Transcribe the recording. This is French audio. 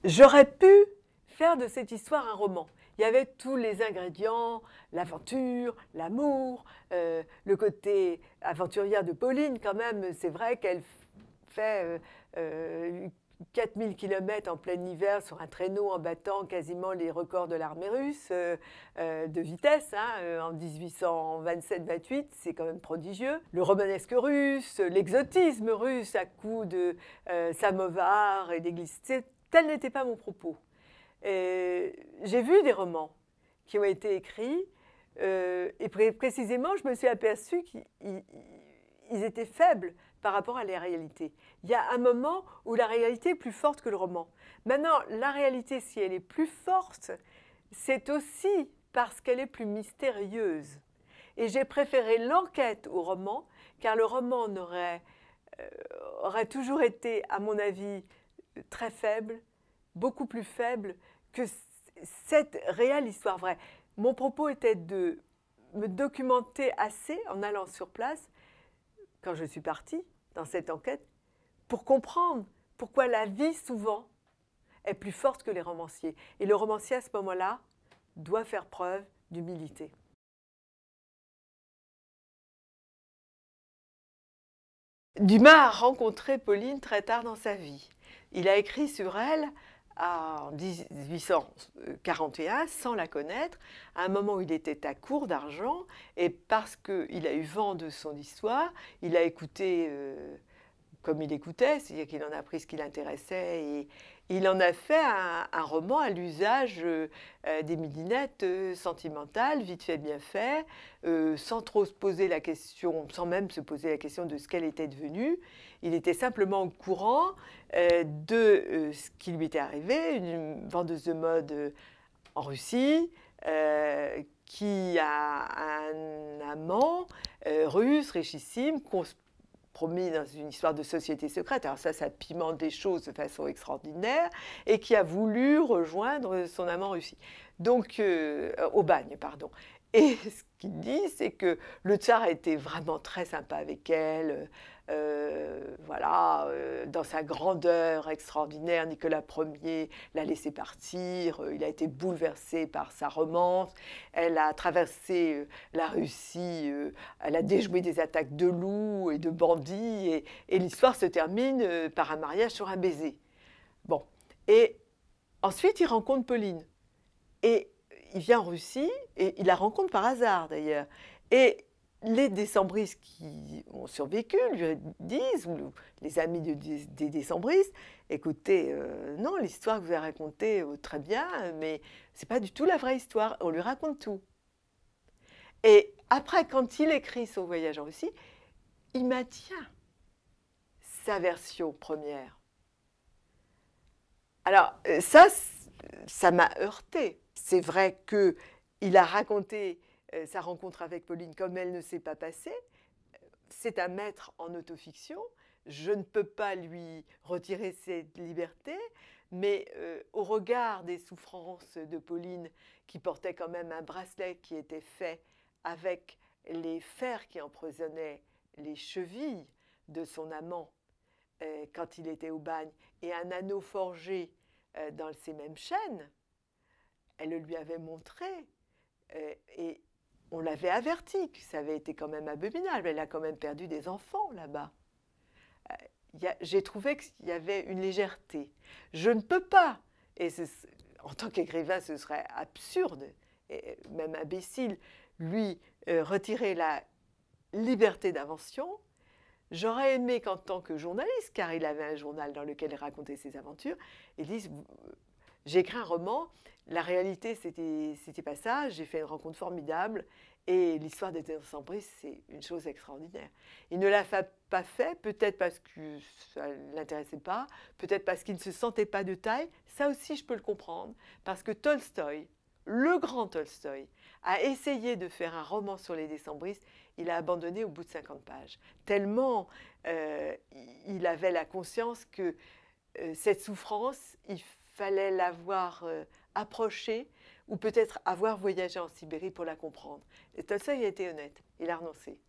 J'aurais pu faire de cette histoire un roman. Il y avait tous les ingrédients, l'aventure, l'amour, le côté aventurière de Pauline quand même. C'est vrai qu'elle fait 4000 km en plein hiver sur un traîneau en battant quasiment les records de l'armée russe de vitesse en 1827-28, c'est quand même prodigieux. Le romanesque russe, l'exotisme russe à coups de samovar et d'église, tel n'était pas mon propos. J'ai vu des romans qui ont été écrits et précisément, je me suis aperçue qu'ils étaient faibles par rapport à la réalité. Il y a un moment où la réalité est plus forte que le roman. Maintenant, la réalité, si elle est plus forte, c'est aussi parce qu'elle est plus mystérieuse. Et j'ai préféré l'enquête au roman, car le roman aurait toujours été, à mon avis, très faible, beaucoup plus faible que cette réelle histoire vraie. Mon propos était de me documenter assez en allant sur place, quand je suis partie dans cette enquête, pour comprendre pourquoi la vie, souvent, est plus forte que les romanciers. Et le romancier, à ce moment-là, doit faire preuve d'humilité. Dumas a rencontré Pauline très tard dans sa vie. Il a écrit sur elle en 1841, sans la connaître, à un moment où il était à court d'argent, et parce qu'il a eu vent de son histoire, il a écouté comme il écoutait, c'est-à-dire qu'il en a pris ce qui l'intéressait, et il en a fait un roman à l'usage des midinettes sentimentales, vite fait, bien fait, sans trop se poser la question, sans même se poser la question de ce qu'elle était devenue. Il était simplement au courant de ce qui lui était arrivé, une vendeuse de mode en Russie, qui a un amant russe, richissime, promis dans une histoire de société secrète, alors ça pimente des choses de façon extraordinaire, et qui a voulu rejoindre son amant Russie. Donc, au bagne, pardon. Et ce qu'il dit, c'est que le tsar a été vraiment très sympa avec elle, voilà, dans sa grandeur extraordinaire, Nicolas Ier l'a laissé partir, il a été bouleversé par sa romance, elle a traversé la Russie, elle a déjoué des attaques de loups et de bandits, et l'histoire se termine par un mariage sur un baiser. Bon, et ensuite il rencontre Pauline, et il vient en Russie, et il la rencontre par hasard d'ailleurs, et les décembristes qui ont survécu lui disent, ou les amis des décembristes, écoutez, non, l'histoire que vous avez racontée, très bien, mais c'est pas du tout la vraie histoire, on lui raconte tout. Et après, quand il écrit son voyage en Russie, il maintient sa version première. Alors ça m'a heurté. C'est vrai qu'il a raconté sa rencontre avec Pauline comme elle ne s'est pas passée. C'est un maître en autofiction. Je ne peux pas lui retirer cette liberté, mais au regard des souffrances de Pauline, qui portait quand même un bracelet qui était fait avec les fers qui emprisonnaient les chevilles de son amant quand il était au bagne, et un anneau forgé dans ces mêmes chaînes, elle le lui avait montré, et on l'avait averti que ça avait été quand même abominable. Elle a quand même perdu des enfants là-bas. J'ai trouvé qu'il y avait une légèreté. Je ne peux pas, et en tant qu'écrivain, ce serait absurde, et même imbécile, lui retirer la liberté d'invention. J'aurais aimé qu'en tant que journaliste, car il avait un journal dans lequel il racontait ses aventures, il dise j'ai écrit un roman, la réalité c'était pas ça, j'ai fait une rencontre formidable, et l'histoire des décembristes, c'est une chose extraordinaire. Il ne l'a pas fait, peut-être parce que ça ne l'intéressait pas, peut-être parce qu'il ne se sentait pas de taille, ça aussi je peux le comprendre, parce que Tolstoï, le grand Tolstoï, a essayé de faire un roman sur les décembristes, il a abandonné au bout de 50 pages. Tellement il avait la conscience que cette souffrance, il fallait l'avoir approchée, ou peut-être avoir voyagé en Sibérie pour la comprendre. Et Tolstoï a été honnête, il a renoncé.